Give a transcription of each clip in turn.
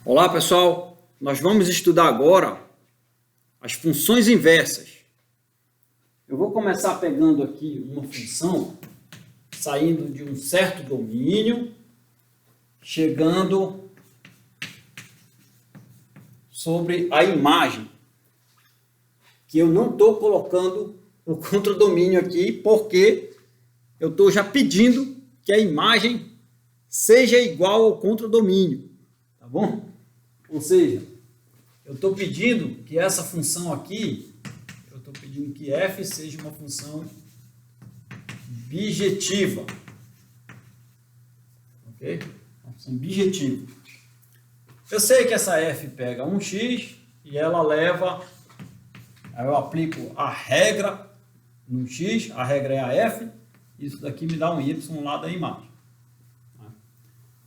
Olá pessoal, nós vamos estudar agora as funções inversas. Eu vou começar pegando aqui uma função, saindo de um certo domínio, chegando sobre a imagem, que eu não estou colocando o contradomínio aqui, porque eu estou já pedindo que a imagem seja igual ao contradomínio, tá bom? Ou seja, eu estou pedindo que essa função aqui, eu estou pedindo que f seja uma função bijetiva. Ok? Uma função bijetiva. Eu sei que essa f pega 1x e ela leva, aí eu aplico a regra no x, a regra é a f, isso daqui me dá um y lá da imagem.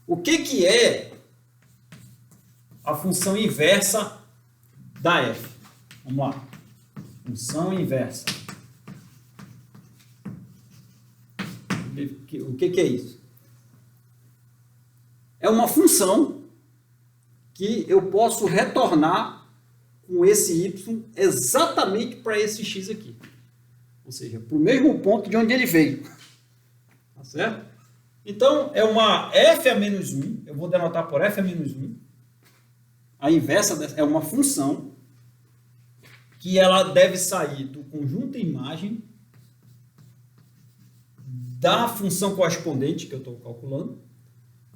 O que é a função inversa da f? Vamos lá. Função inversa. O que é isso? É uma função que eu posso retornar com esse y exatamente para esse x aqui. Ou seja, para o mesmo ponto de onde ele veio. Tá certo? Então, é uma f a menos 1. Eu vou denotar por f a menos 1. A inversa é uma função que ela deve sair do conjunto imagem da função correspondente que eu estou calculando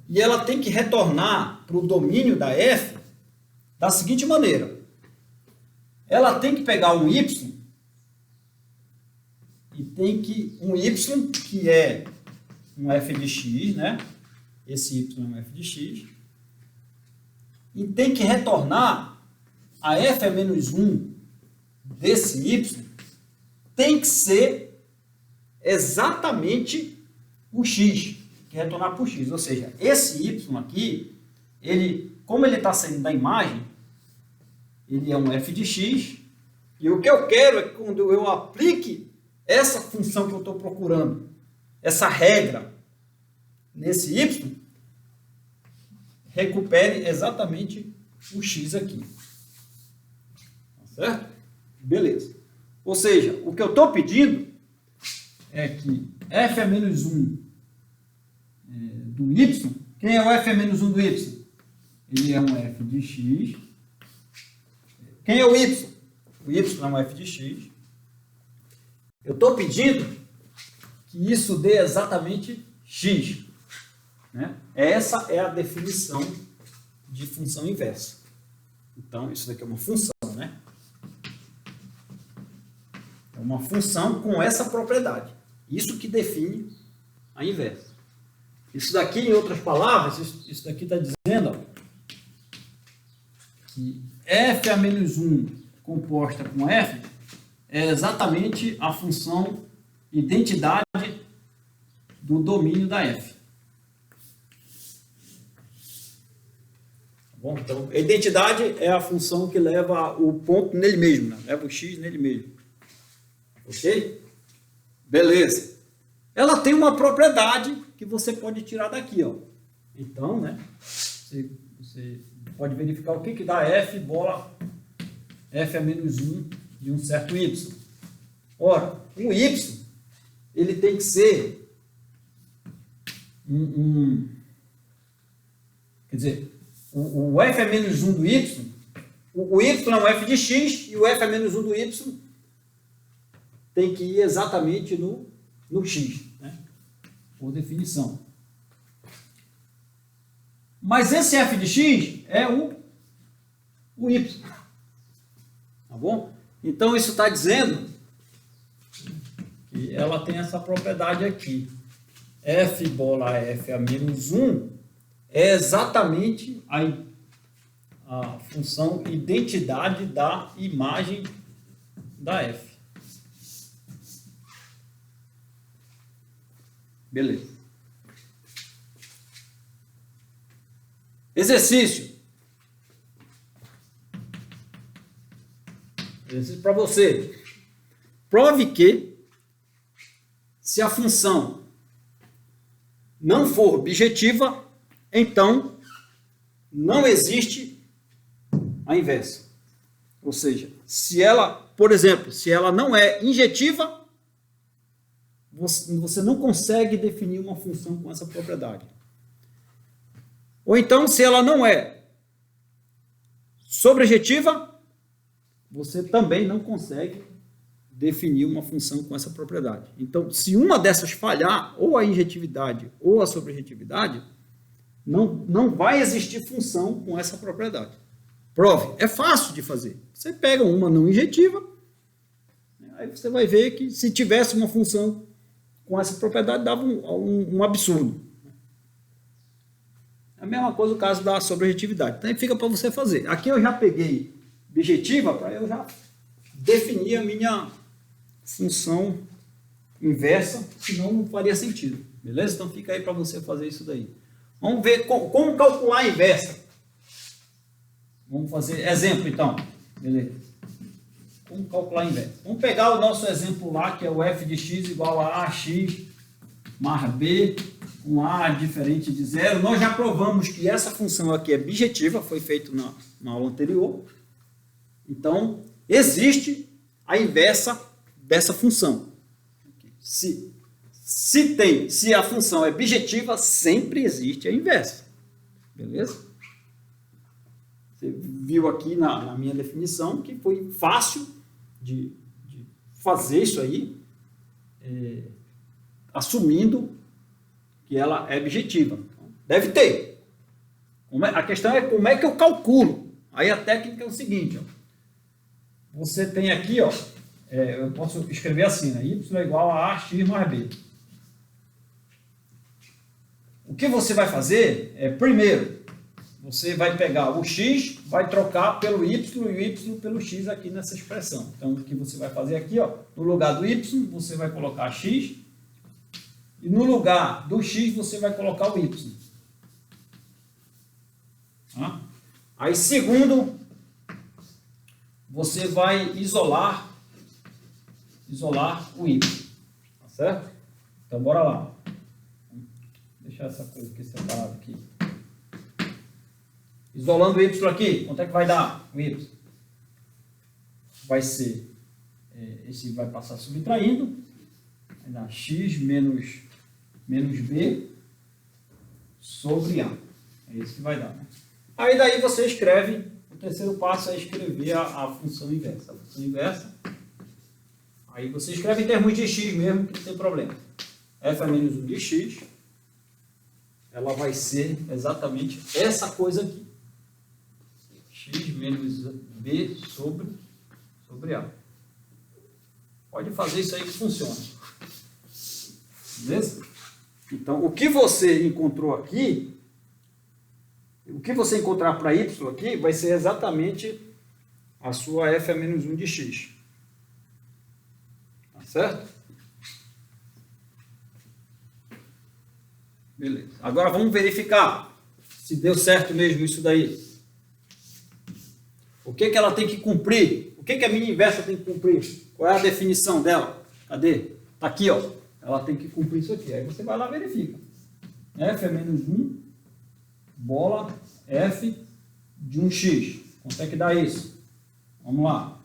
e ela tem que retornar para o domínio da f da seguinte maneira. Ela tem que pegar um y e tem que um y que é um f de x, né? Esse y é um f de x. E tem que retornar a f a menos 1 desse y, tem que ser exatamente o x, que retornar para o x. Ou seja, esse y aqui, como ele está saindo da imagem, ele é um f de x, e o que eu quero é que quando eu aplique essa função que eu estou procurando, essa regra nesse y, recupere exatamente o x aqui. Tá certo? Beleza. Ou seja, o que eu estou pedindo é que f a menos 1 do y, quem é o f a menos 1 do y? Ele é um f de x. Quem é o y? O y é um f de x. Eu estou pedindo que isso dê exatamente x. Né? Essa é a definição de função inversa. Então, isso daqui é uma função, né? É uma função com essa propriedade. Isso que define a inversa. Isso daqui, em outras palavras, isso daqui está dizendo que f a menos 1 composta com f é exatamente a função identidade do domínio da f. Bom, então, a identidade é a função que leva o ponto nele mesmo, né? Leva o x nele mesmo. Ok? Beleza. Ela tem uma propriedade que você pode tirar daqui, ó. Então, né? Você pode verificar o que dá f bola f a menos 1 de um certo y. Ora, o y, ele tem que ser quer dizer, o f a menos 1 do y, o y é um f de x e o f a menos 1 do y tem que ir exatamente no x, né? Por definição. Mas esse f de x é o y. Tá bom? Então isso está dizendo que ela tem essa propriedade aqui. F bola f a menos 1 é exatamente a função identidade da imagem da f. Beleza. Exercício. Exercício para você. Prove que, se a função não for bijetiva, então não existe a inversa. Ou seja, se ela, por exemplo, se ela não é injetiva, você não consegue definir uma função com essa propriedade. Ou então, se ela não é sobrejetiva, você também não consegue definir uma função com essa propriedade. Então, se uma dessas falhar, ou a injetividade ou a sobrejetividade, não vai existir função com essa propriedade. Prove. É fácil de fazer. Você pega uma não injetiva, aí você vai ver que se tivesse uma função com essa propriedade, dava um absurdo. É a mesma coisa no caso da sobrejetividade. Então, fica para você fazer. Aqui eu já peguei bijetiva para eu já definir a minha função inversa, senão não faria sentido. Beleza? Então, fica aí para você fazer isso daí. Vamos ver como calcular a inversa. Vamos fazer exemplo, então. Beleza? Como calcular a inversa? Vamos pegar o nosso exemplo lá, que é o f de x igual a ax mais b, com a diferente de zero. Nós já provamos que essa função aqui é bijetiva, foi feito na aula anterior. Então, existe a inversa dessa função. Se a função é bijetiva, sempre existe a inversa. Beleza? Você viu aqui na minha definição que foi fácil de fazer isso aí, assumindo que ela é bijetiva. Então, deve ter. A questão é como é que eu calculo. Aí a técnica é o seguinte, ó. Você tem aqui, ó, eu posso escrever assim, né? Y é igual a ax mais b. O que você vai fazer é, primeiro, você vai pegar o x, vai trocar pelo y e o y pelo x aqui nessa expressão. Então, o que você vai fazer aqui, ó, no lugar do y, você vai colocar x, e no lugar do x, você vai colocar o y. Tá? Aí, segundo, você vai isolar o y. Tá certo? Então, bora lá. Vou deixar essa coisa aqui separada aqui. Isolando o y aqui, quanto é que vai dar o y? Vai ser, esse vai passar subtraindo, vai dar x menos b sobre a. É isso que vai dar, né? Aí daí você escreve, o terceiro passo é escrever a função inversa. A função inversa, aí você escreve em termos de x mesmo, que não tem problema. F é menos 1 de x, ela vai ser exatamente essa coisa aqui. X menos b sobre a. Pode fazer isso aí que funciona. Beleza? Então, o que você encontrou aqui, o que você encontrar para y aqui, vai ser exatamente a sua f a menos 1 de x. Tá certo? Beleza. Agora vamos verificar se deu certo mesmo isso daí. O que ela tem que cumprir? O que a minha inversa tem que cumprir? Qual é a definição dela? Cadê? Está aqui, ó. Ela tem que cumprir isso aqui. Aí você vai lá e verifica. F é menos 1, bola, F de 1x. Quanto é que dá isso? Vamos lá.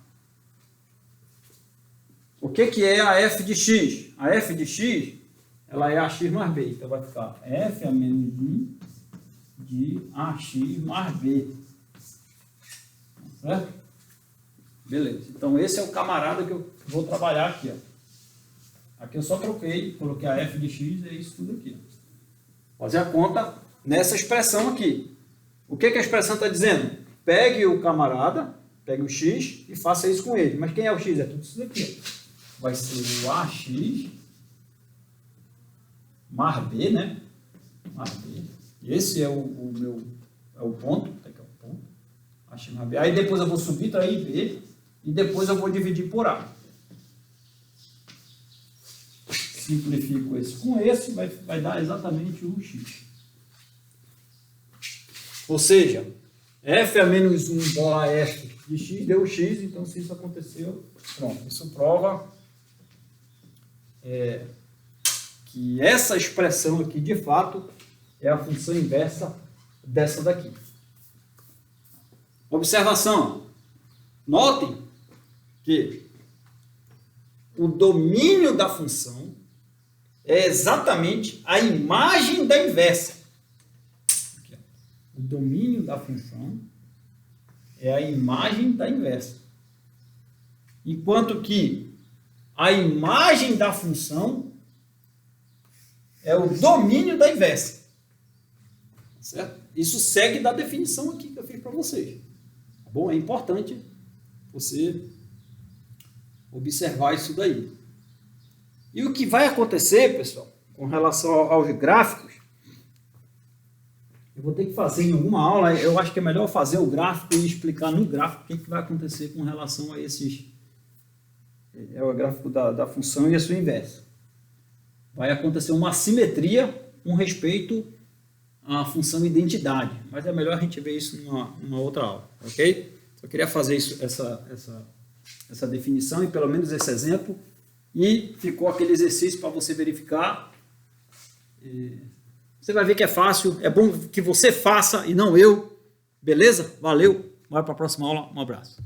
O que é a F de x? A F de x, ela é ax mais b. Então vai ficar F a menos 1 de ax mais b. Certo? Beleza. Então, esse é o camarada que eu vou trabalhar aqui. Ó. Aqui eu só troquei, coloquei a f de x e é isso tudo aqui. Ó. Fazer a conta nessa expressão aqui. O que a expressão está dizendo? Pegue o camarada, pegue o x e faça isso com ele. Mas quem é o x? É tudo isso daqui. Ó. Vai ser o ax mais b, né? Mais b. Esse é o meu ponto. Aí depois eu vou subtrair B e depois eu vou dividir por A. Simplifico esse com esse, vai dar exatamente o x. Ou seja, f a menos 1 bola f de x deu x, então se isso aconteceu, pronto. Isso prova que essa expressão aqui, de fato, é a função inversa dessa daqui. Observação. Notem que o domínio da função é exatamente a imagem da inversa. Aqui, o domínio da função é a imagem da inversa. Enquanto que a imagem da função é o domínio da inversa. Certo? Isso segue da definição aqui que eu fiz para vocês. Tá bom? É importante você observar isso daí. E o que vai acontecer, pessoal, com relação aos gráficos, eu vou ter que fazer em alguma aula, eu acho que é melhor fazer o gráfico e explicar no gráfico o que vai acontecer com relação a esses... É o gráfico da função e a sua inversa. Vai acontecer uma assimetria com respeito à função identidade, mas é melhor a gente ver isso numa outra aula, ok? Só queria fazer isso, essa definição e pelo menos esse exemplo, e ficou aquele exercício para você verificar. Você vai ver que é fácil, é bom que você faça e não eu, beleza? Valeu, bora para a próxima aula, um abraço.